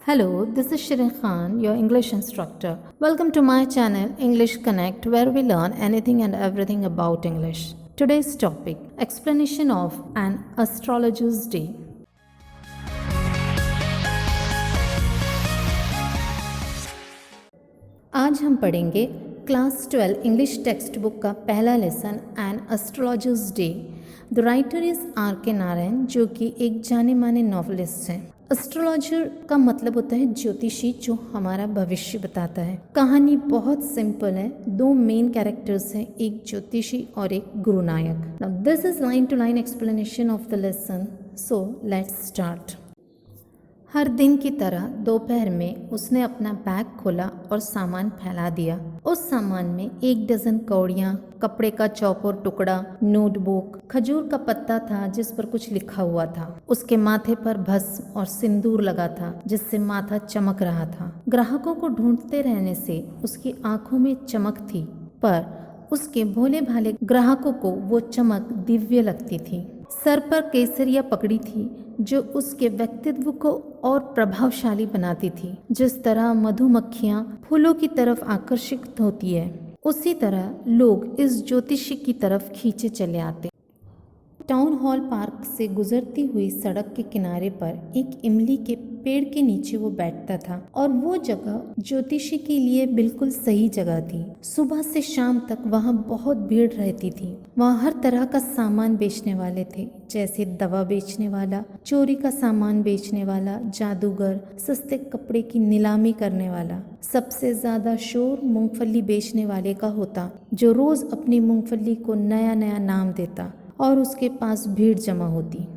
Hello, this is Shirin Khan, your English instructor. Welcome to my channel English Connect, where we learn anything and everything about English. Today's topic: explanation of an astrologer's day. आज हम पढ़ेंगे class 12 English text book का पहला lesson an astrologer's day. The writer is R K Narayan, जो कि एक जाने माने नॉवलिस्ट हैं। एस्ट्रोलॉजर का मतलब होता है ज्योतिषी, जो हमारा भविष्य बताता है। कहानी बहुत सिंपल है। दो मेन कैरेक्टर्स हैं, एक ज्योतिषी और एक गुरुनायक। Now this is line to line explanation of the lesson, so let's start. हर दिन की तरह दोपहर में उसने अपना बैग खोला और सामान फैला दिया। उस सामान में 1 डज़न कौड़ियाँ, कपड़े का चौकोर टुकड़ा, नोटबुक, खजूर का पत्ता था जिस पर कुछ लिखा हुआ था। उसके माथे पर भस्म और सिंदूर लगा था, जिससे माथा चमक रहा था। ग्राहकों को ढूंढते रहने से उसकी आंखों में चमक थी, पर उसके भोले भाले ग्राहकों को वो चमक दिव्य लगती थी। सर पर केसरिया पगड़ी थी, जो उसके व्यक्तित्व को और प्रभावशाली बनाती थी। जिस तरह मधुमक्खियां फूलों की तरफ आकर्षित होती है, उसी तरह लोग इस ज्योतिषी की तरफ खींचे चले आते। टाउन हॉल पार्क से गुजरती हुई सड़क के किनारे पर एक इमली के पेड़ के नीचे वो बैठता था, और वो जगह ज्योतिषी के लिए बिल्कुल सही जगह थी। सुबह से शाम तक वहाँ बहुत भीड़ रहती थी। वहाँ हर तरह का सामान बेचने वाले थे, जैसे दवा बेचने वाला, चोरी का सामान बेचने वाला, जादूगर, सस्ते कपड़े की नीलामी करने वाला। सबसे ज्यादा शोर मूंगफली बेचने वाले का होता, जो रोज अपनी मूंगफली को नया नया नाम देता और उसके पास भीड़ जमा होती।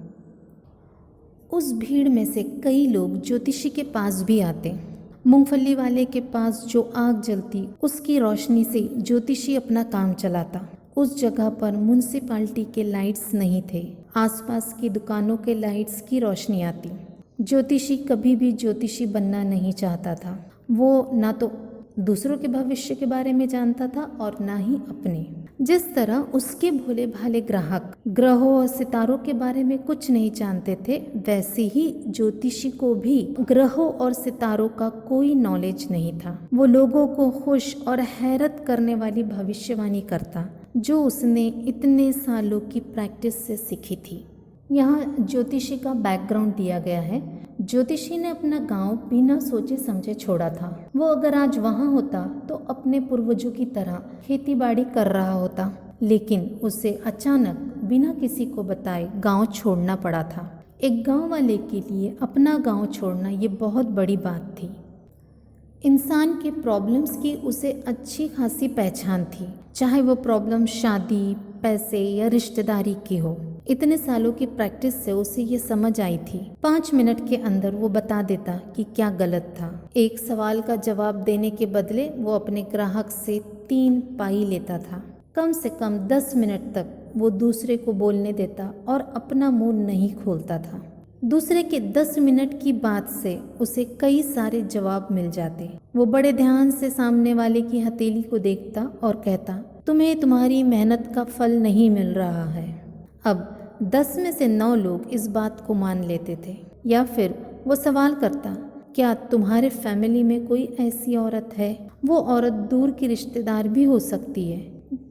उस भीड़ में से कई लोग ज्योतिषी के पास भी आते। मूंगफली वाले के पास जो आग जलती, उसकी रोशनी से ज्योतिषी अपना काम चलाता। उस जगह पर म्युनिसिपैलिटी के लाइट्स नहीं थे, आसपास की दुकानों के लाइट्स की रोशनी आती। ज्योतिषी कभी भी ज्योतिषी बनना नहीं चाहता था। वो ना तो दूसरों के भविष्य के बारे में जानता था और ना ही अपने। जिस तरह उसके भोले भाले ग्राहक ग्रहों और सितारों के बारे में कुछ नहीं जानते थे, वैसे ही ज्योतिषी को भी ग्रहों और सितारों का कोई नॉलेज नहीं था। वो लोगों को खुश और हैरत करने वाली भविष्यवाणी करता, जो उसने इतने सालों की प्रैक्टिस से सीखी थी। यहाँ ज्योतिषी का बैकग्राउंड दिया गया है। ज्योतिषी ने अपना गांव बिना सोचे समझे छोड़ा था। वो अगर आज वहाँ होता तो अपने पूर्वजों की तरह खेतीबाड़ी कर रहा होता, लेकिन उसे अचानक बिना किसी को बताए गांव छोड़ना पड़ा था। एक गांव वाले के लिए अपना गांव छोड़ना ये बहुत बड़ी बात थी। इंसान के प्रॉब्लम्स की उसे अच्छी खासी पहचान थी, चाहे वो प्रॉब्लम शादी, पैसे या रिश्तेदारी की हो। इतने सालों की प्रैक्टिस से उसे ये समझ आई थी। 5 मिनट के अंदर वो बता देता कि क्या गलत था। एक सवाल का जवाब देने के बदले वो अपने ग्राहक से 3 पाई लेता था। कम से कम 10 मिनट तक वो दूसरे को बोलने देता और अपना मुंह नहीं खोलता था। दूसरे के 10 मिनट की बात से उसे कई सारे जवाब मिल जाते। वो बड़े ध्यान से सामने वाले की हथेली को देखता और कहता, तुम्हें तुम्हारी मेहनत का फल नहीं मिल रहा है। अब 10 में से 9 लोग इस बात को मान लेते थे। या फिर वो सवाल करता, क्या तुम्हारे फैमिली में कोई ऐसी औरत है? वो औरत दूर की रिश्तेदार भी हो सकती है,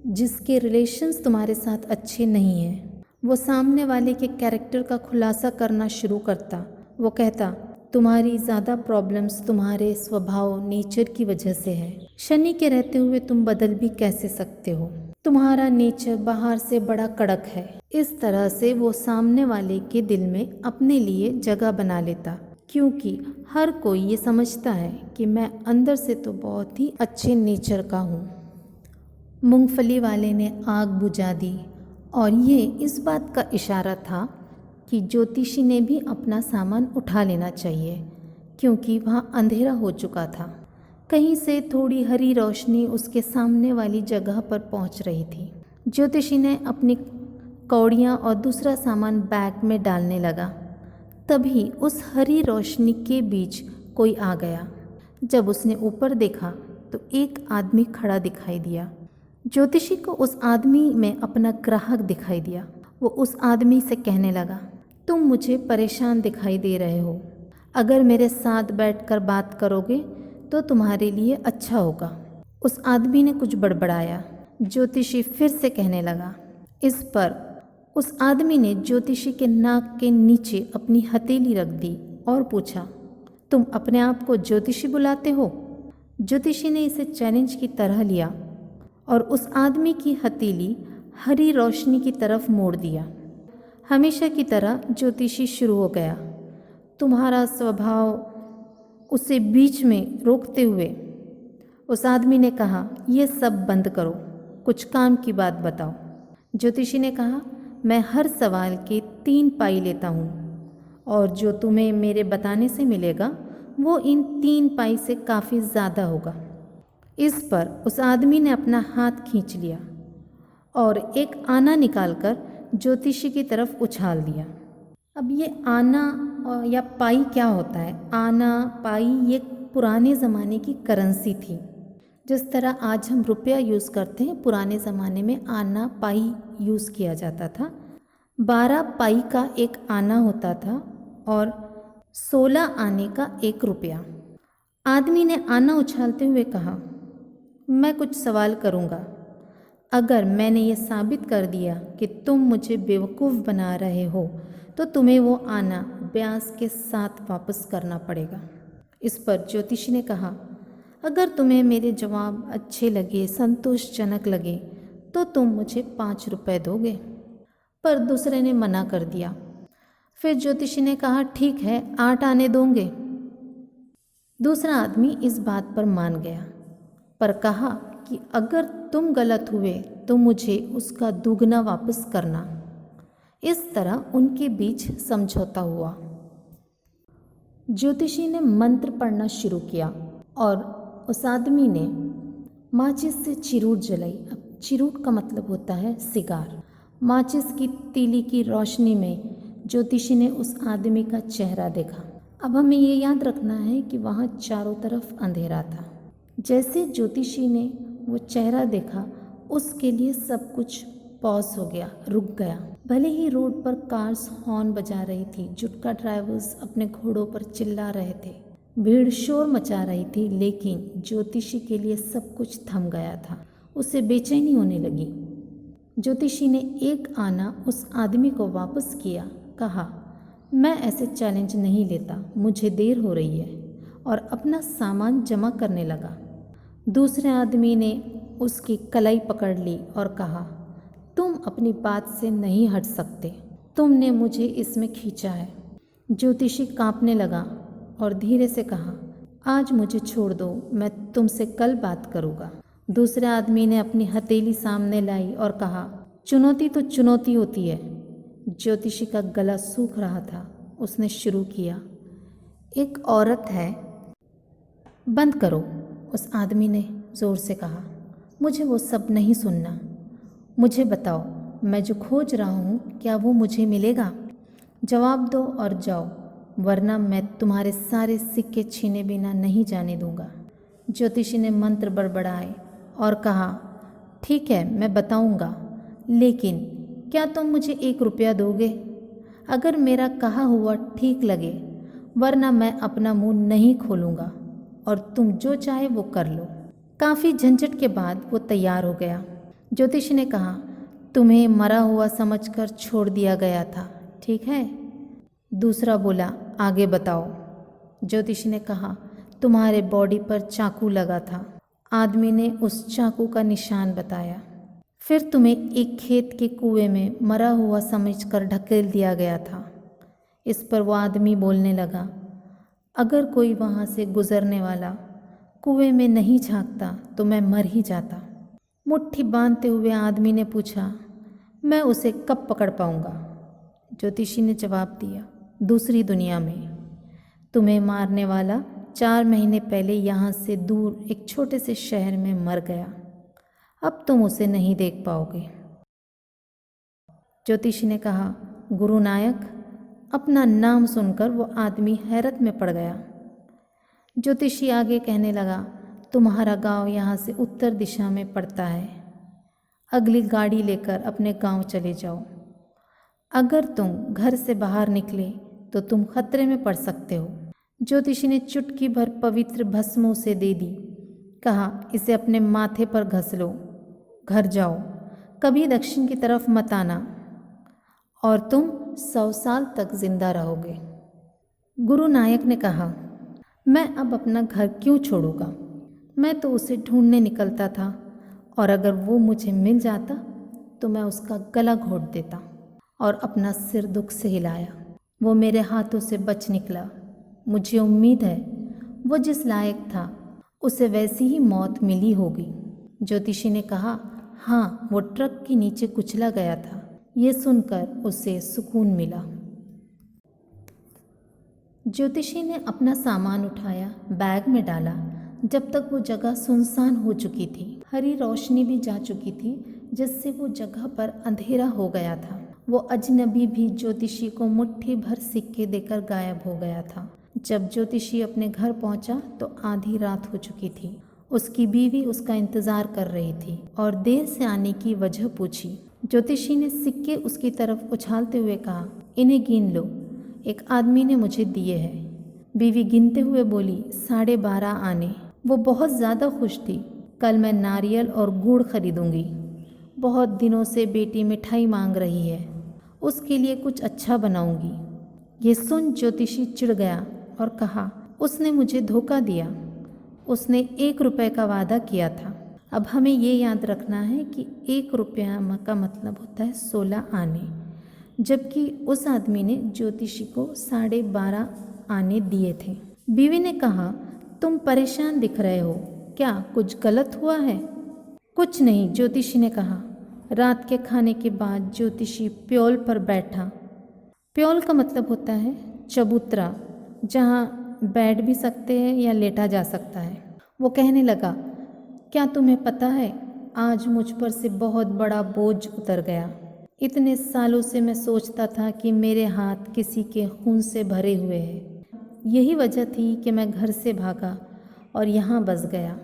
जिसके रिलेशंस तुम्हारे साथ अच्छे नहीं हैं। वो सामने वाले के कैरेक्टर का खुलासा करना शुरू करता। वो कहता, तुम्हारी ज़्यादा प्रॉब्लम्स तुम्हारे स्वभाव, नेचर की वजह से है। शनि के रहते हुए तुम बदल भी कैसे सकते हो? तुम्हारा नेचर बाहर से बड़ा कड़क है। इस तरह से वो सामने वाले के दिल में अपने लिए जगह बना लेता, क्योंकि हर कोई ये समझता है कि मैं अंदर से तो बहुत ही अच्छे नेचर का हूँ। मूंगफली वाले ने आग बुझा दी, और ये इस बात का इशारा था कि ज्योतिषी ने भी अपना सामान उठा लेना चाहिए, क्योंकि वहाँ अंधेरा हो चुका था। कहीं से थोड़ी हरी रोशनी उसके सामने वाली जगह पर पहुँच रही थी। ज्योतिषी ने अपनी कौड़ियाँ और दूसरा सामान बैग में डालने लगा। तभी उस हरी रोशनी के बीच कोई आ गया। जब उसने ऊपर देखा तो एक आदमी खड़ा दिखाई दिया। ज्योतिषी को उस आदमी में अपना ग्राहक दिखाई दिया। वो उस आदमी से कहने लगा, तुम मुझे परेशान दिखाई दे रहे हो। अगर मेरे साथ बैठकर बात करोगे तो तुम्हारे लिए अच्छा होगा। उस आदमी ने कुछ बड़बड़ाया। ज्योतिषी फिर से कहने लगा। इस पर उस आदमी ने ज्योतिषी के नाक के नीचे अपनी हथेली रख दी और पूछा, तुम अपने आप को ज्योतिषी बुलाते हो? ज्योतिषी ने इसे चैलेंज की तरह लिया और उस आदमी की हथेली हरी रोशनी की तरफ मोड़ दिया। हमेशा की तरह ज्योतिषी शुरू हो गया। तुम्हारा स्वभाव, उसे बीच में रोकते हुए उस आदमी ने कहा, यह सब बंद करो, कुछ काम की बात बताओ। ज्योतिषी ने कहा, मैं हर सवाल के 3 पाई लेता हूँ और जो तुम्हें मेरे बताने से मिलेगा वो इन 3 पाई से काफ़ी ज़्यादा होगा। इस पर उस आदमी ने अपना हाथ खींच लिया और एक आना निकालकर ज्योतिषी की तरफ उछाल दिया। अब ये आना या पाई क्या होता है? आना, पाई ये पुराने ज़माने की करेंसी थी। जिस तरह आज हम रुपया यूज़ करते हैं, पुराने ज़माने में आना पाई यूज़ किया जाता था। 12 पाई का एक आना होता था और 16 आने का 1 रुपया। आदमी ने आना उछालते हुए कहा, मैं कुछ सवाल करूँगा। अगर मैंने ये साबित कर दिया कि तुम मुझे बेवकूफ़ बना रहे हो तो तुम्हें वो आना ब्याज के साथ वापस करना पड़ेगा। इस पर ज्योतिषी ने कहा, अगर तुम्हें मेरे जवाब अच्छे लगे, संतोषजनक लगे तो तुम मुझे 5 रुपए दोगे। पर दूसरे ने मना कर दिया। फिर ज्योतिषी ने कहा, ठीक है, 8 आने दोगे। दूसरा आदमी इस बात पर मान गया, पर कहा कि अगर तुम गलत हुए तो मुझे उसका दुगना वापस करना। इस तरह उनके बीच समझौता हुआ। ज्योतिषी ने मंत्र पढ़ना शुरू किया और उस आदमी ने माचिस से चिरूट जलाई। अब चिरूट का मतलब होता है सिगार। माचिस की तीली की रोशनी में ज्योतिषी ने उस आदमी का चेहरा देखा। अब हमें ये याद रखना है कि वहाँ चारों तरफ अंधेरा था। जैसे ज्योतिषी ने वो चेहरा देखा, उसके लिए सब कुछ पॉज हो गया, रुक गया। भले ही रोड पर कार्स हॉर्न बजा रही थी, जुटका ड्राइवर्स अपने घोड़ों पर चिल्ला रहे थे, भीड़ शोर मचा रही थी, लेकिन ज्योतिषी के लिए सब कुछ थम गया था। उसे बेचैनी होने लगी। ज्योतिषी ने एक आना उस आदमी को वापस किया, कहा, मैं ऐसे चैलेंज नहीं लेता, मुझे देर हो रही है, और अपना सामान जमा करने लगा। दूसरे आदमी ने उसकी कलाई पकड़ ली और कहा, तुम अपनी बात से नहीं हट सकते, तुमने मुझे इसमें खींचा है। ज्योतिषी कांपने लगा और धीरे से कहा, आज मुझे छोड़ दो, मैं तुमसे कल बात करूँगा। दूसरे आदमी ने अपनी हथेली सामने लाई और कहा, चुनौती तो चुनौती होती है। ज्योतिषी का गला सूख रहा था। उसने शुरू किया, एक औरत है। बंद करो, उस आदमी ने ज़ोर से कहा, मुझे वो सब नहीं सुनना। मुझे बताओ, मैं जो खोज रहा हूँ क्या वो मुझे मिलेगा? जवाब दो और जाओ, वरना मैं तुम्हारे सारे सिक्के छीने बिना नहीं जाने दूंगा। ज्योतिषी ने मंत्र बड़बड़ाए और कहा, ठीक है, मैं बताऊंगा, लेकिन क्या तुम मुझे 1 रुपया दोगे? अगर मेरा कहा हुआ ठीक लगे, वरना मैं अपना मुंह नहीं खोलूँगा और तुम जो चाहे वो कर लो। काफ़ी झंझट के बाद वो तैयार हो गया। ज्योतिषी ने कहा, तुम्हें मरा हुआ समझकर छोड़ दिया गया था, ठीक है? दूसरा बोला, आगे बताओ। ज्योतिषी ने कहा, तुम्हारे बॉडी पर चाकू लगा था। आदमी ने उस चाकू का निशान बताया। फिर तुम्हें एक खेत के कुएं में मरा हुआ समझकर ढकेल दिया गया था। इस पर वो आदमी बोलने लगा, अगर कोई वहाँ से गुजरने वाला कुएं में नहीं झांकता तो मैं मर ही जाता। मुट्ठी बांधते हुए आदमी ने पूछा, मैं उसे कब पकड़ पाऊँगा? ज्योतिषी ने जवाब दिया, दूसरी दुनिया में। तुम्हें मारने वाला 4 महीने पहले यहाँ से दूर एक छोटे से शहर में मर गया। अब तुम उसे नहीं देख पाओगे। ज्योतिषी ने कहा, गुरु नायक। अपना नाम सुनकर वो आदमी हैरत में पड़ गया। ज्योतिषी आगे कहने लगा, तुम्हारा गांव यहाँ से उत्तर दिशा में पड़ता है। अगली गाड़ी लेकर अपने गांव चले जाओ। अगर तुम घर से बाहर निकले तो तुम खतरे में पड़ सकते हो। ज्योतिषी ने चुटकी भर पवित्र भस्म उसे दे दी। कहा, इसे अपने माथे पर घस लो, घर जाओ, कभी दक्षिण की तरफ मत आना और तुम 100 साल तक जिंदा रहोगे। गुरु नायक ने कहा, मैं अब अपना घर क्यों छोड़ूंगा? मैं तो उसे ढूंढने निकलता था और अगर वो मुझे मिल जाता तो मैं उसका गला घोंट देता। और अपना सिर दुख से हिलाया। वो मेरे हाथों से बच निकला। मुझे उम्मीद है वो जिस लायक था उसे वैसी ही मौत मिली होगी। ज्योतिषी ने कहा, हाँ, वो ट्रक के नीचे कुचला गया था। ये सुनकर उसे सुकून मिला। ज्योतिषी ने अपना सामान उठाया, बैग में डाला। जब तक वो जगह सुनसान हो चुकी थी, हरी रोशनी भी जा चुकी थी, जिससे वो जगह पर अंधेरा हो गया था। वो अजनबी भी ज्योतिषी को मुट्ठी भर सिक्के देकर गायब हो गया था। जब ज्योतिषी अपने घर पहुंचा तो आधी रात हो चुकी थी। उसकी बीवी उसका इंतजार कर रही थी और देर से आने की वजह पूछी। ज्योतिषी ने सिक्के उसकी तरफ उछालते हुए कहा, इन्हें गिन लो, एक आदमी ने मुझे दिए हैं। बीवी गिनते हुए बोली, 12.5 आने। वो बहुत ज़्यादा खुश थी। कल मैं नारियल और गुड़ खरीदूंगी। बहुत दिनों से बेटी मिठाई मांग रही है, उसके लिए कुछ अच्छा बनाऊंगी। ये सुन ज्योतिषी चिढ़ गया और कहा, उसने मुझे धोखा दिया। उसने 1 रुपये का वादा किया था। अब हमें ये याद रखना है कि 1 रुपया का मतलब होता है 16 आने, जबकि उस आदमी ने ज्योतिषी को 12.5 आने दिए थे। बीवी ने कहा, तुम परेशान दिख रहे हो, क्या कुछ गलत हुआ है? कुछ नहीं, ज्योतिषी ने कहा। रात के खाने के बाद ज्योतिषी प्योल पर बैठा। प्योल का मतलब होता है चबूतरा, जहाँ बैठ भी सकते हैं या लेटा जा सकता है। वो कहने लगा, क्या तुम्हें पता है, आज मुझ पर से बहुत बड़ा बोझ उतर गया। इतने सालों से मैं सोचता था कि मेरे हाथ किसी के खून से भरे हुए हैं। यही वजह थी कि मैं घर से भागा और यहाँ बस गया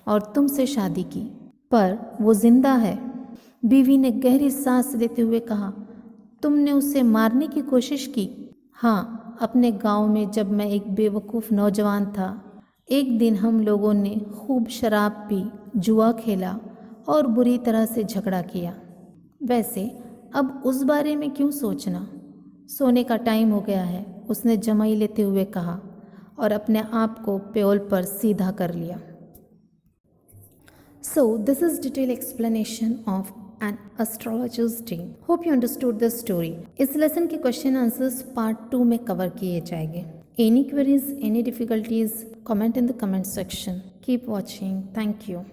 और तुमसे शादी की, पर वो जिंदा है। बीवी ने गहरी सांस लेते हुए कहा, तुमने उसे मारने की कोशिश की? हाँ, अपने गांव में जब मैं एक बेवकूफ़ नौजवान था। एक दिन हम लोगों ने खूब शराब पी, जुआ खेला और बुरी तरह से झगड़ा किया। वैसे अब उस बारे में क्यों सोचना, सोने का टाइम हो गया है, उसने जमाई लेते हुए कहा और अपने आप को प्योल पर सीधा कर लिया। So this is detailed explanation of an astrologer's day. Hope you understood this story. इस लेसन के क्वेश्चन आंसर्स पार्ट 2 में कवर किए जाएंगे। Any queries, any difficulties, comment in the comment section. Keep watching. Thank you.